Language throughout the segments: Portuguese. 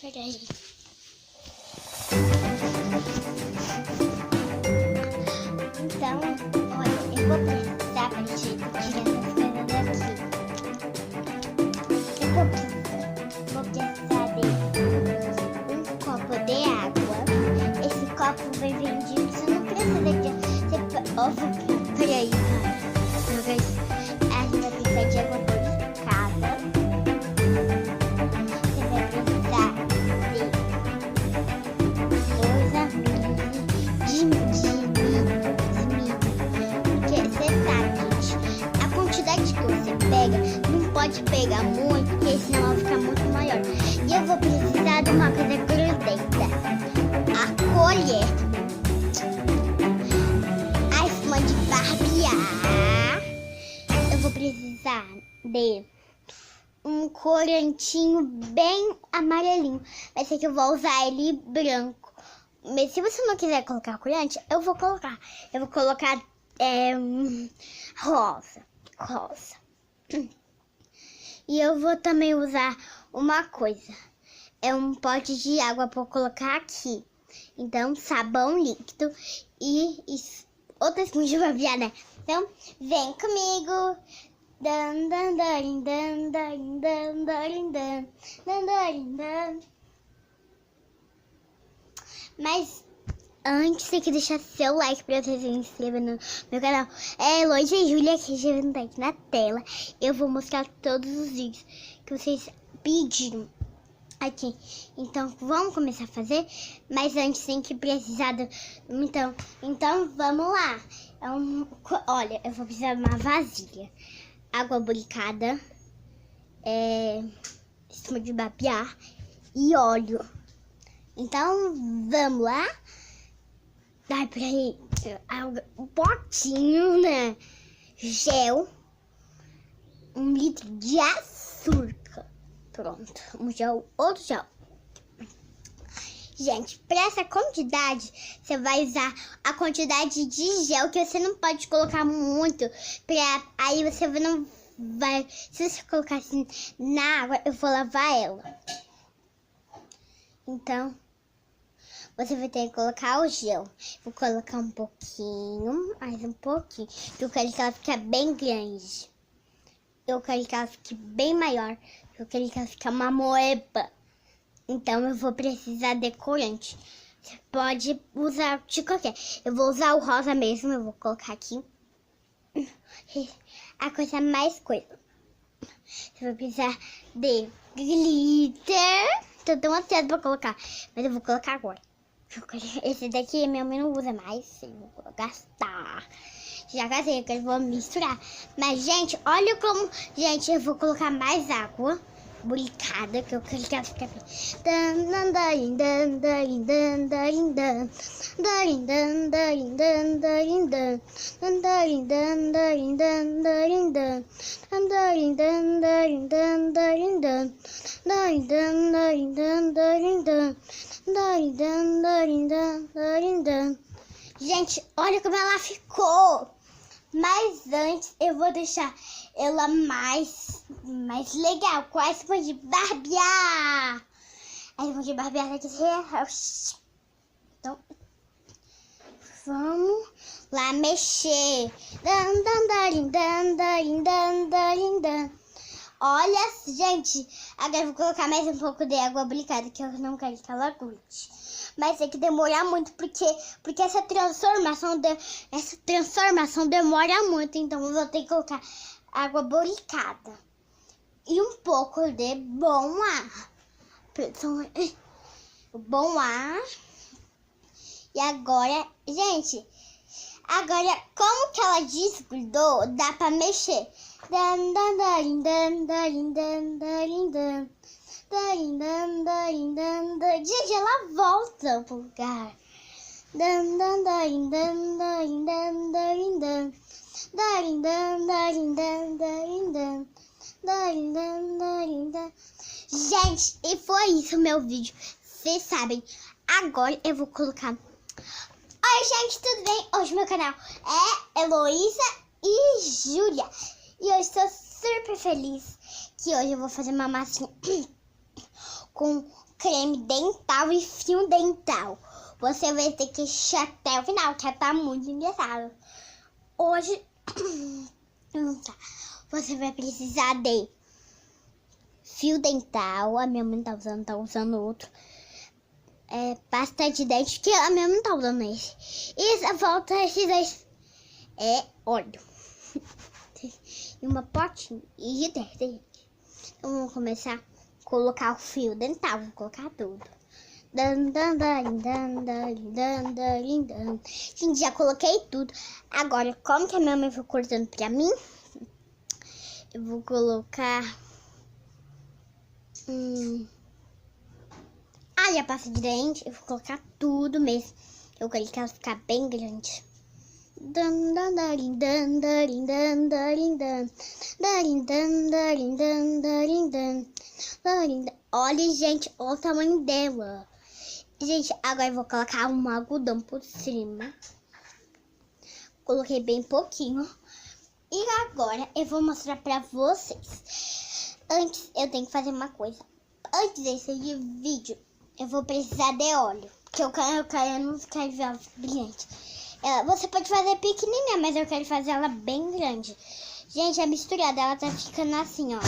Peraí. Então, olha, eu vou precisar pra gente tirar essas coisas daqui. Eu vou precisar de um copo de água. Esse copo vem vendido, você não precisa de ovo pra isso. A gente vai precisar de água purificada. Você vai precisar de 2 amigos de milho. Porque você sabe, gente, a quantidade que você pega, não pode pegar muito, porque senão vai ficar muito maior. E eu vou precisar de uma coisa grudenta. A colher. A espuma de barbear. Eu vou precisar de um corantinho bem amarelinho. Vai ser que eu vou usar ele branco. Mas se você não quiser colocar corante, eu vou colocar. Eu vou colocar rosa. E eu vou também usar uma coisa. É um pote de água para colocar aqui. Então, sabão líquido e outra espuma de barbear, né? Então, vem comigo. Dan, dan, dan, dan, dan, dan, dan, dan, dan, dan, dan. Mas antes tem que deixar seu like para você se inscrever no meu canal. É Heloísa e Júlia que já tá aqui na tela. Eu vou mostrar todos os vídeos que vocês pediram aqui. Então vamos começar a fazer. Mas antes tem que precisar do... Então vamos lá. Olha, eu vou precisar de uma vasilha, água buricada, espuma de barbear e óleo. Então vamos lá. Dá pra ir um potinho, né? Gel, 1 litro de açúcar. Pronto, um gel, outro gel. Gente, para essa quantidade, você vai usar a quantidade de gel, que você não pode colocar muito, aí você não vai... Se você colocar assim na água, eu vou lavar ela. Então, você vai ter que colocar o gel. Vou colocar um pouquinho, mais um pouquinho, porque eu quero que ela fique bem grande. Eu quero que ela fique bem maior, eu quero que ela fique uma moeba. Então, eu vou precisar de corante. Você pode usar de qualquer. Eu vou usar o rosa mesmo, eu vou colocar aqui. A coisa mais coisa. Você vai precisar de glitter. Tô tão ansiosa pra colocar, mas eu vou colocar agora. Esse daqui minha mãe não usa mais, eu vou gastar. Já gastei, que eu vou misturar. Mas, gente, olha como... Gente, eu vou colocar mais água buricada, que eu quero que ela fique bem. Gente, olha como ela ficou. Mas antes eu vou deixar ela mais legal. Com a espuma de barbear. A espuma de barbear tem que ser... Então, vamos lá mexer. Olha, gente, agora eu vou colocar mais um pouco de água aplicada, que eu não quero que ela grude. Mas tem que demorar muito, porque essa transformação demora muito. Então eu vou ter que colocar água boricada e um pouco de bom ar. Bom ar. E agora, gente, como que ela desgrudou, dá pra mexer. Gente, ela volta pro lugar. Gente, e foi isso o meu vídeo. Vocês sabem. Agora eu vou colocar... Oi, gente, tudo bem? Hoje meu canal é Heloísa e Júlia. E eu estou super feliz que hoje eu vou fazer uma massinha com creme dental e fio dental. Você vai ter que assistir até o final, que tá muito engraçado. Hoje você vai precisar de fio dental. A minha mãe tá usando outro. Pasta de dente, que a minha mãe não tá usando esse. E volta esses dois. Óleo. E uma potinha e de gente. Então vamos começar a colocar o fio dental. Vou colocar tudo. Gente, já coloquei tudo. Agora, como que a minha mãe foi cortando pra mim, eu vou colocar e a pasta de dente. Eu vou colocar tudo mesmo. Eu quero que ela ficar bem grande. Olha, gente, olha o tamanho dela. Gente, agora eu vou colocar um algodão por cima. Coloquei bem pouquinho. E agora eu vou mostrar pra vocês. Antes, eu tenho que fazer uma coisa. Antes desse vídeo, eu vou precisar de óleo. Porque eu não quero ver ela brilhante. Você pode fazer pequenininha, mas eu quero fazer ela bem grande. Gente, a misturada, ela tá ficando assim, ó.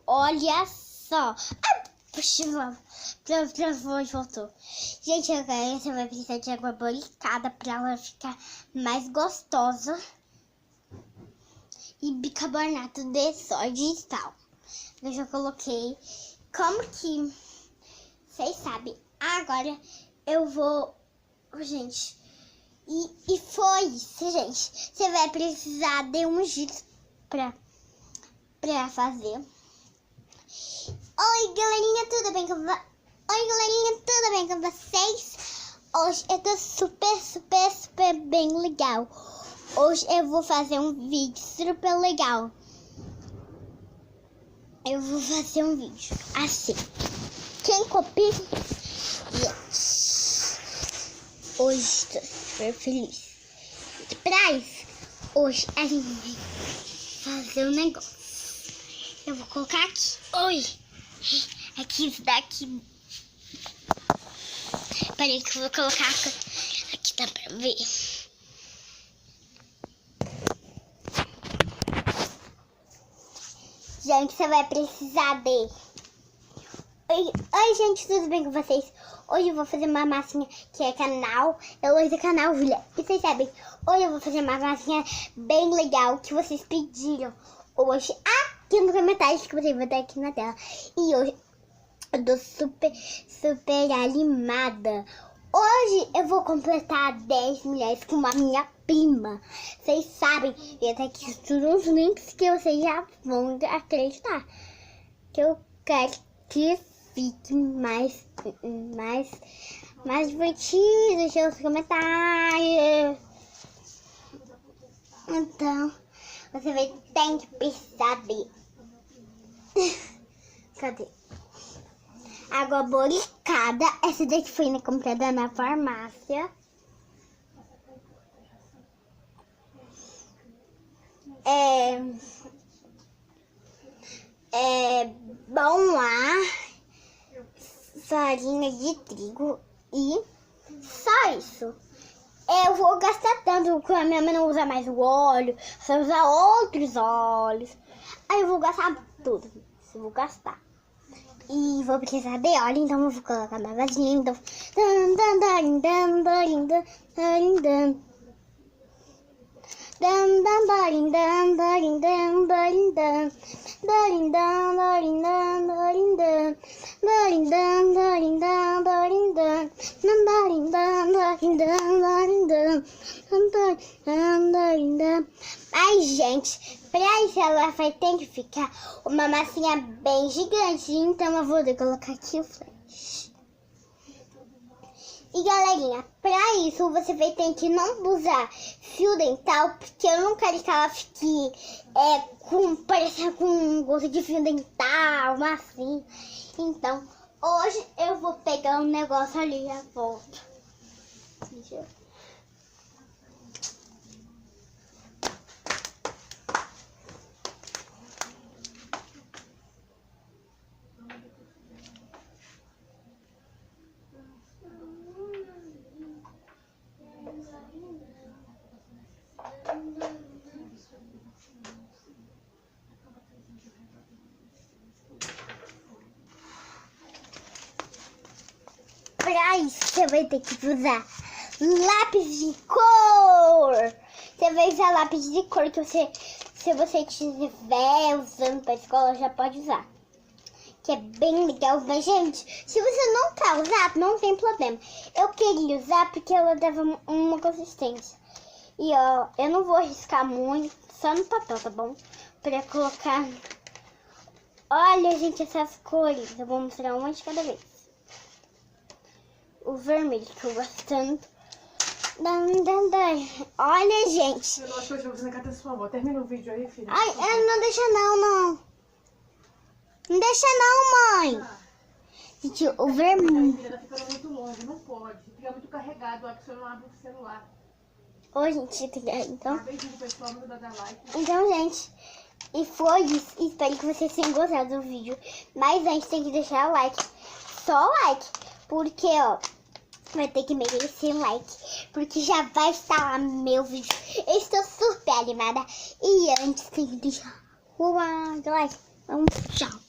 Olha só. Puxa, voltou. Gente, agora você vai precisar de água boricada pra ela ficar mais gostosa. E bicarbonato de sódio e tal. Eu já coloquei. Como que vocês sabem? Agora eu vou... Gente, e foi isso, gente. Você vai precisar de um giz pra fazer. Oi, galerinha, tudo bem com vocês? Hoje eu tô super bem legal. Hoje eu vou fazer um vídeo super legal. Eu vou fazer um vídeo assim. Quem copia? Yes. Hoje estou super feliz. Pra isso, hoje a gente vai fazer um negócio. Eu vou colocar aqui. Oi. Aqui, isso daqui. Peraí que eu vou colocar aqui, dá pra ver. Gente, você vai precisar de... Oi, gente, tudo bem com vocês? Hoje eu vou fazer uma massinha que é canal Heloísa Canal Julia. E vocês sabem, hoje eu vou fazer uma massinha bem legal que vocês pediram hoje aqui no comentário, que você vai ter aqui na tela. E hoje eu tô super animada. Hoje eu vou completar 10 mulheres com a minha prima. Vocês sabem, eu até aqui tudo uns links que vocês já vão acreditar. Que eu quero que fique mais divertido. Deixa os comentários. Então, você vai ter que precisar de... Cadê? Água boricada. Essa daqui foi comprada na farmácia. Bom ar, farinha de trigo e só isso. Eu vou gastar tanto porque a minha mãe não usa mais o óleo, só usa outros óleos. Aí eu vou gastar tudo. Eu vou gastar. E vou precisar de óleo, então eu vou colocar na vasilha. Então... Ai, gente, pra isso ela vai ter que ficar uma massinha bem gigante. Então eu vou colocar aqui o flash. E galerinha, pra isso você vai ter que não usar fio dental, porque eu não quero que ela fique parecendo com um gosto de fio dental, assim. Então, hoje eu vou pegar um negócio ali e volto. Deixa eu... isso, você vai ter que usar lápis de cor. Você vai usar lápis de cor que se você estiver usando pra escola, já pode usar. Que é bem legal, mas gente, se você não quer usar, não tem problema. Eu queria usar porque ela dava uma consistência. E ó, eu não vou riscar muito, só no papel, tá bom? Pra colocar... Olha, gente, essas cores. Eu vou mostrar uma de cada vez. O vermelho, que eu gosto tanto. Olha, gente. Eu acho que hoje eu vou fazer na casa da sua avó. Termina o vídeo aí, filha. Ai, não deixa não. Não deixa não, mãe. Gente, o vermelho... Filha, tá ficando muito longe, não pode. Fica muito carregado, ó, que você não abre o celular. Ô, gente, então... Beijinho, pessoal, manda dar like. Então, gente, e foi isso. Espero que vocês tenham gostado do vídeo. Mas antes tem que deixar o like. Só o like. Porque, ó, vai ter que merecer um like. Porque já vai estar lá meu vídeo. Eu estou super animada. E antes tem que deixar o like. Então, tchau.